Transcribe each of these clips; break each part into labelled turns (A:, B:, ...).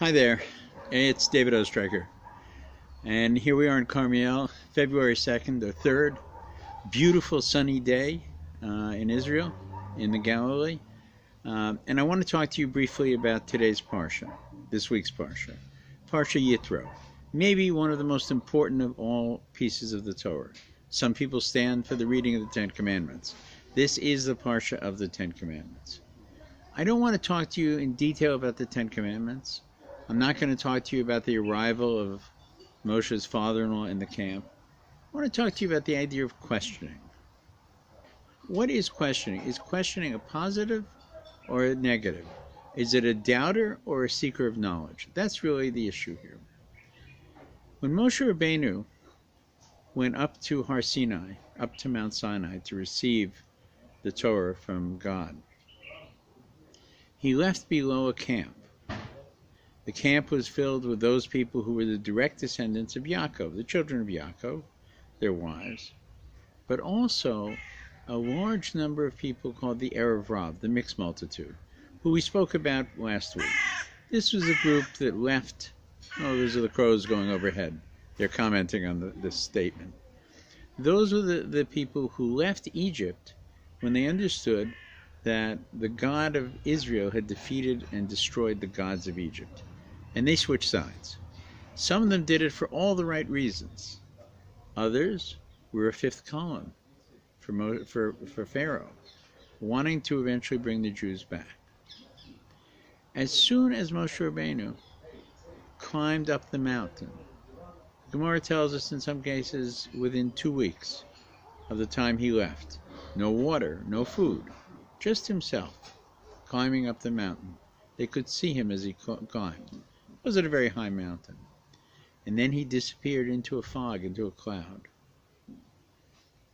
A: Hi there, it's David Ostriker, and here we are in Carmiel, February 2nd or 3rd, beautiful sunny day in Israel, in the Galilee, and I want to talk to you briefly about today's Parsha, this week's Parsha, Parsha YITRO, maybe one of the most important of all pieces of the Torah. Some people stand for the reading of the Ten Commandments. This is the Parsha of the Ten Commandments. I don't want to talk to you in detail about the Ten Commandments. I'm not going to talk to you about the arrival of Moshe's father-in-law in the camp. I want to talk to you about the idea of questioning. What is questioning? Is questioning a positive or a negative? Is it a doubter or a seeker of knowledge? That's really the issue here. When Moshe Rabbeinu went up to Har Sinai, up to Mount Sinai, to receive the Torah from God, he left below a camp. The camp was filled with those people who were the direct descendants of Yaakov, the children of Yaakov, their wives, but also a large number of people called the Erev Rav, the mixed multitude, who we spoke about last week. This was a group that left, those are the crows going overhead. They're commenting on this statement. Those were the people who left Egypt when they understood that the God of Israel had defeated and destroyed the gods of Egypt. And they switched sides. Some of them did it for all the right reasons. Others were a fifth column for Pharaoh, wanting to eventually bring the Jews back. As soon as Moshe Rabbeinu climbed up the mountain, Gemara tells us in some cases within 2 weeks of the time he left, no water, no food, just himself climbing up the mountain. They could see him as he climbed. It was at a very high mountain. And then he disappeared into a fog, into a cloud.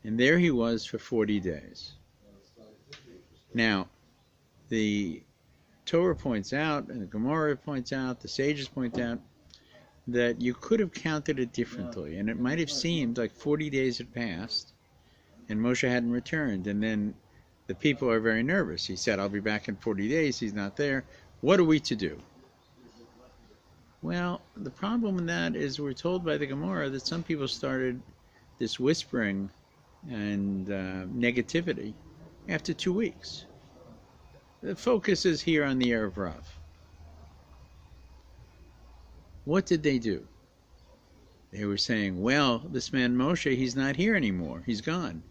A: And there he was for 40 days. Now, the Torah points out, and the Gemara points out, the sages point out, that you could have counted it differently. And it might have seemed like 40 days had passed, and Moshe hadn't returned. And then the people are very nervous. He said, I'll be back in 40 days. He's not there. What are we to do? Well, the problem in that is we're told by the Gemara that some people started this whispering and negativity after 2 weeks. The focus is here on the Erev Rav. What did they do? They were saying, well, this man Moshe, he's not here anymore. He's gone.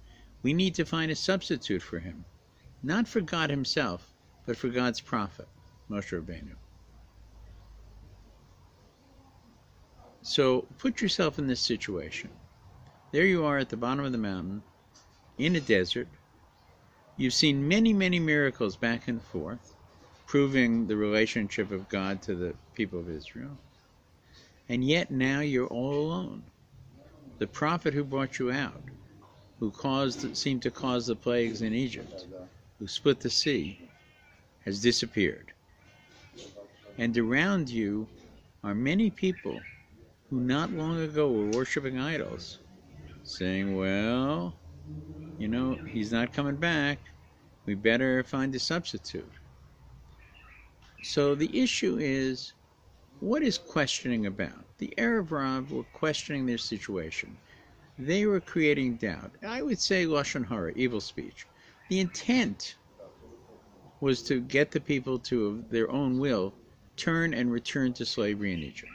A: We need to find a substitute for him. Not for God himself, but for God's prophet, Moshe Rabbeinu. So put yourself in this situation. There you are at the bottom of the mountain, in a desert. You've seen many, many miracles back and forth, proving the relationship of God to the people of Israel. And yet now you're all alone. The prophet who brought you out, who seemed to cause the plagues in Egypt, who split the sea, has disappeared. And around you are many people who not long ago were worshiping idols, saying, well, he's not coming back. We better find a substitute. So the issue is, what is questioning about? The Erev Rav were questioning their situation. They were creating doubt. I would say Lashon Hara, evil speech. The intent was to get the people to, of their own will, turn and return to slavery in Egypt.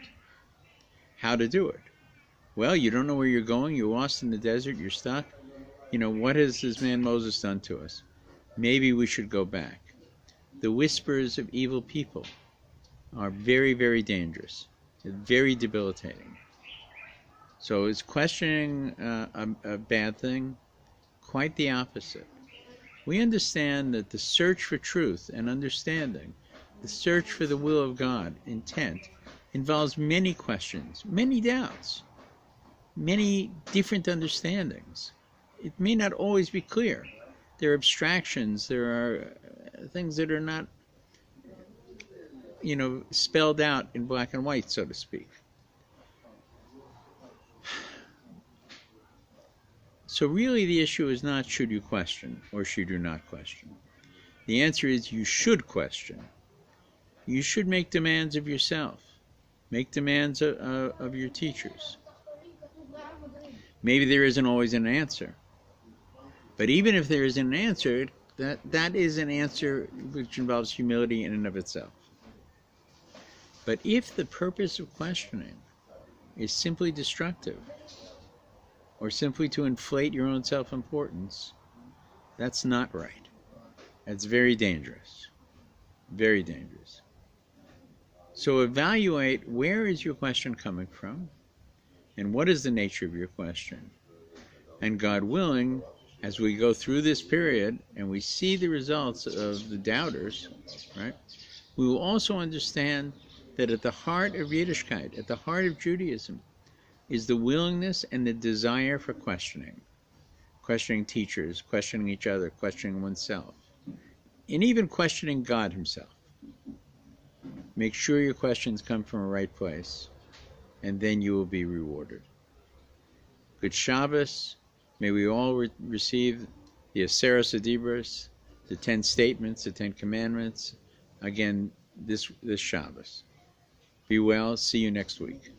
A: How to do it? Well, you don't know where you're going. You're lost in the desert. You're stuck. What has this man Moses done to us? Maybe we should go back. The whispers of evil people are very, very dangerous. Very debilitating. So is questioning a bad thing? Quite the opposite. We understand that the search for truth and understanding, the search for the will of God, intent, involves many questions, many doubts, many different understandings. It may not always be clear. There are abstractions, there are things that are not, spelled out in black and white, so to speak. So really the issue is not should you question or should you not question. The answer is you should question. You should make demands of yourself. Make demands of your teachers. Maybe there isn't always an answer. But even if there isn't an answer, that is an answer which involves humility in and of itself. But if the purpose of questioning is simply destructive, or simply to inflate your own self-importance, that's not right. That's very dangerous. Very dangerous. So evaluate, where is your question coming from? And what is the nature of your question? And God willing, as we go through this period and we see the results of the doubters, right, we will also understand that at the heart of Yiddishkeit, at the heart of Judaism, is the willingness and the desire for questioning. Questioning teachers, questioning each other, questioning oneself, and even questioning God himself. Make sure your questions come from a right place, and then you will be rewarded. Good Shabbos. May we all receive the Aseret Adibros, the 10 statements, the 10 commandments, again this Shabbos. Be well. See you next week.